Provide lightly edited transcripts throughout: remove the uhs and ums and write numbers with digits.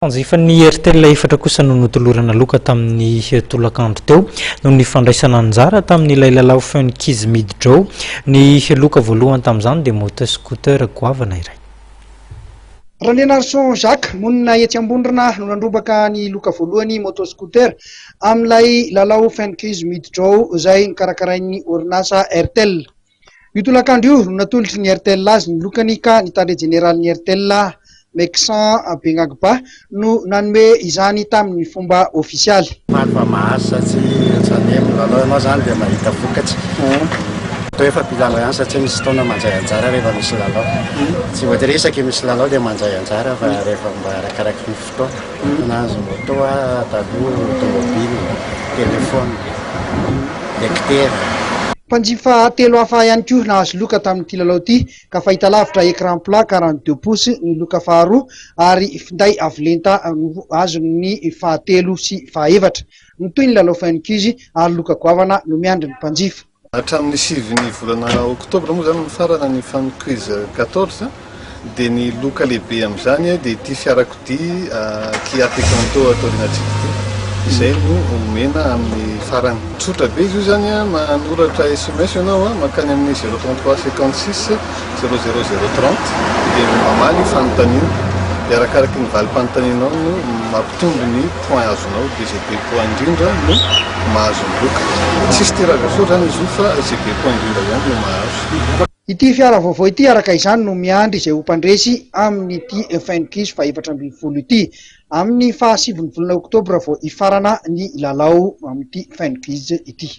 Fanjifa ny RTL efatra kosa no notolorana loka tamin'ny tolakandro teo no ny fandraisana anjara tamin'ny ilay lalao Funkiz Midjoe ny loka voalohany tamin'izany dia moto scooter goavana iray. Ranenarson Jacques monina etsy ambondrona no nandrobaka ny loka voalohany moto scooter amin'ilay lalao Funkiz Midjoe izay nikarakarain'ny orinasa RTL. Io tolakandro io no natolotry ny RTL azy ny lokany ka ny tandre jeneralin'ny RTL Meksan Bengagba no nanome izany tamin'ny fomba ofisialy. Mahazo satria tsanem lalao ianao zany dia mahita vokatra. Atao efa mpilalao ihany satria misy fotoana mandray anjara rehefa misy lalao. Tsy voatery isaky misy lalao dia mandray anjara fa rehefa mba arakaraky ny fotoana. Nahazo moto, taloha, tomobily, telefona, lecteur. Mpanjifa telo hafa ihany koa nahazo loka tamin'ity lalao ity ka fahita lavitra écran plat 42 pouces ny loka faharoa ary finday avolenta azo ny fahatelo sy fahaefatra. Toy ny lalao Funkiz ary loka goavana no miandry ny mpanjifa. Hatramin'ny 7 volana oktobra moa zany farana ny Funkiz 14 dia ny loka lehibe amin'izany dia ity fiarakodia Kia Picanto atorianatsika izay no omena amin'ny farany tsotra be izy io zany manoratra SMS ianao makany amin'ny 033 56 00030 dia mamaly fanontaniana dia arakaraky ny valim-panontanianao no mampitombo ny point azonao dia zay be point indrindra no mahazo ny loka. Tsisy tirage zany izy io fa zay be point indrindra ihany no mahazo. Ity fiara vaovao ity araka izany no miandry izay ho mpandresy amin'ity Funkiz faha-efatra ambin'ny folo ity. Amin'ny faha-7 volana oktobra vao ifarana ny lalao amin'ity Funkiz ity.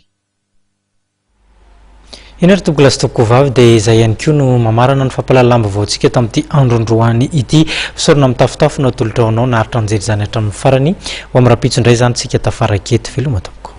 Iny ary toboklasy tokovavy dia izay ihany koa no mamarana ny fampalalamba vaoantsika tamin'ity androandroany ity sorona amin'ny tafotafo no atolotra ao anao naharitra anjery izany hatramin'ny farany ho amin'ny rapitso indray zany tsika tafaraketo veloma tompoko.